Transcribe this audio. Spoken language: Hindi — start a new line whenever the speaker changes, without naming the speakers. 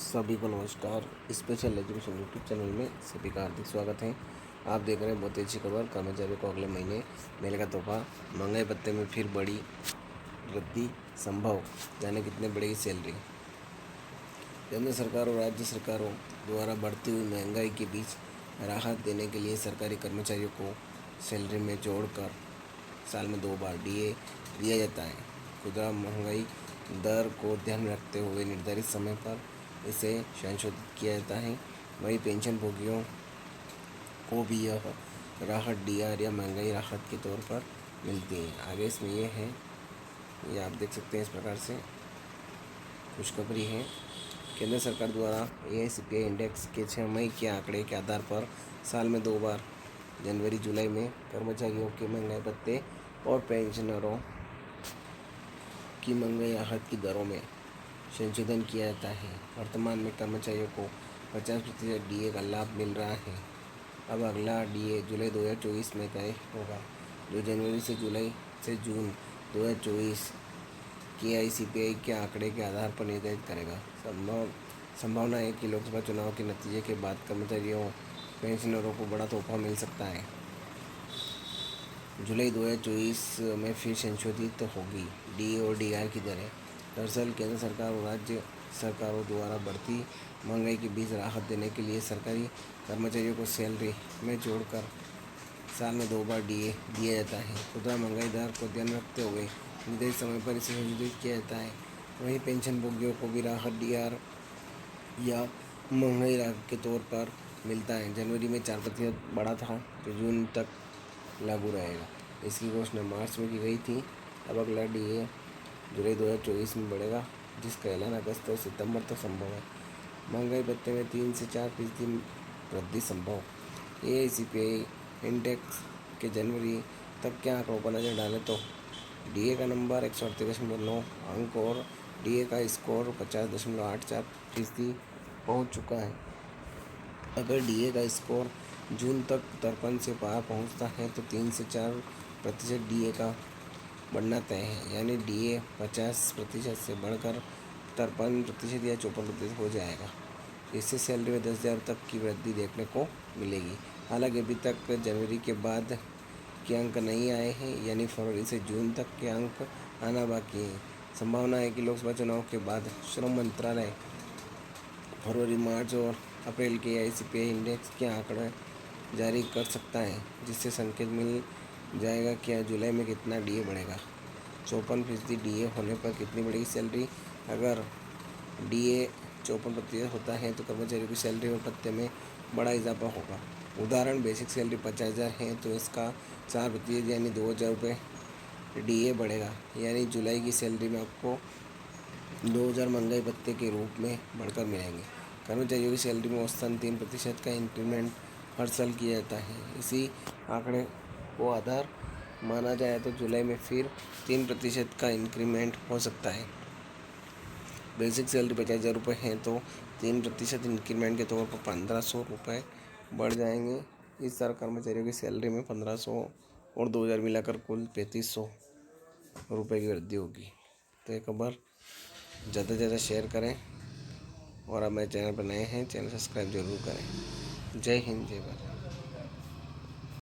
सभी को नमस्कार। स्पेशल एजुकेशन यूट्यूब चैनल में सभी का हार्दिक स्वागत है। आप देख रहे हैं बहुत ही अच्छी खबर। कर्मचारियों को अगले महीने मिलेगा तोहफा। महंगाई भत्ते में फिर बड़ी वृद्धि संभव, जाने कितने बढ़ेगी सैलरी। केंद्र सरकार और राज्य सरकारों द्वारा बढ़ती हुई महंगाई के बीच राहत देने के लिए सरकारी कर्मचारियों को सैलरी में जोड़कर साल में 2 बार डीए दिया जाता है। खुदरा महंगाई दर को ध्यान में रखते हुए निर्धारित समय पर इसे संशोधित किया जाता है। वहीं पेंशनभोगियों को भी यह राहत डीआर या महंगाई राहत के तौर पर मिलती है। आगे इसमें ये है, ये आप देख सकते हैं। इस प्रकार से खुशखबरी है। केंद्र सरकार द्वारा एआईसीपीआई इंडेक्स के 6 मई के आंकड़े के आधार पर साल में 2 बार जनवरी जुलाई में कर्मचारियों के महंगाई भत्ते और पेंशनरों की महंगाई राहत की दरों में संशोधन किया जाता है। वर्तमान में कर्मचारियों को 50% डीए का लाभ मिल रहा है। अब अगला डीए जुलाई 2024 में तय होगा, जो जनवरी से जून 2024 के एआईसीपीआई के आंकड़े के आधार पर निर्धारित करेगा। संभावना है कि लोकसभा चुनाव के नतीजे के बाद कर्मचारियों पेंशनरों को बड़ा तोहफा मिल सकता है। जुलाई 2024 में फिर संशोधित होगी डीए और डीआर की दरें। दरअसल केंद्र सरकार और राज्य सरकारों द्वारा बढ़ती महंगाई के बीच राहत देने के लिए सरकारी कर्मचारियों को सैलरी में जोड़कर साल में 2 बार डीए दिया जाता है। खुदरा महंगाई दर को ध्यान में रखते हुए निर्धारित समय पर इसे संशोधित किया जाता है। वहीं पेंशनभोगियों को भी राहत डीआर या महंगाई राहत के तौर पर मिलता है। जनवरी में 4% बढ़ा था, जो जून तक लागू रहेगा। इसकी घोषणा मार्च में की गई थी। अब अगला डीए जुलाई 2024 में बढ़ेगा, जिसका ऐलान अगस्त और सितंबर तक संभव है। महंगाई भत्ते में 3 से 4% वृद्धि संभव। एआईसीपीआई इंडेक्स के जनवरी तक के आंकड़ों पर नजर डालें तो डीए का नंबर 138.9 अंक और डीए का स्कोर 50.84% पहुँच चुका है। अगर डीए का स्कोर जून तक 53 से पार पहुंचता है तो 3 से 4% डीए का बढ़ना तय है, यानी डीए 50% से बढ़कर 53% या 54% हो जाएगा। इससे सैलरी में 10,000 तक की वृद्धि देखने को मिलेगी। हालांकि अभी तक जनवरी के बाद के अंक नहीं आए हैं, यानी फरवरी से जून तक के अंक आना बाकी है। संभावना है कि लोकसभा चुनाव के बाद श्रम मंत्रालय फरवरी, मार्च और अप्रैल के एआईसीपीआई इंडेक्स के आंकड़े जारी कर सकता है, जिससे संकेत मिल जाएगा कि जुलाई में कितना डीए बढ़ेगा। 54% डीए होने पर कितनी बढ़ेगी सैलरी। अगर डीए 54% होता है तो कर्मचारियों की सैलरी और भत्ते में बड़ा इजाफा होगा। उदाहरण, बेसिक सैलरी 50,000 है तो इसका 4% यानी 2,000 रुपये डीए बढ़ेगा, यानी जुलाई की सैलरी में आपको 2,000 महंगाई भत्ते के रूप में बढ़कर मिलेंगे। कर्मचारियों की सैलरी में औसतन 3% का इंक्रीमेंट हर साल किया जाता है। इसी आंकड़े को आधार माना जाए तो जुलाई में फिर 3% का इंक्रीमेंट हो सकता है। बेसिक सैलरी 50,000 रुपये है तो 3% इंक्रीमेंट के तौर पर 1,500 रुपये बढ़ जाएंगे। इस साल कर्मचारियों की सैलरी में 1,500 और 2,000 मिलाकर कुल 3,500 रुपये की वृद्धि होगी। तो ये खबर ज़्यादा से ज़्यादा शेयर करें और अब मेरे चैनल पर नए हैं, चैनल सब्सक्राइब जरूर करें। जय हिंद, जय भारत।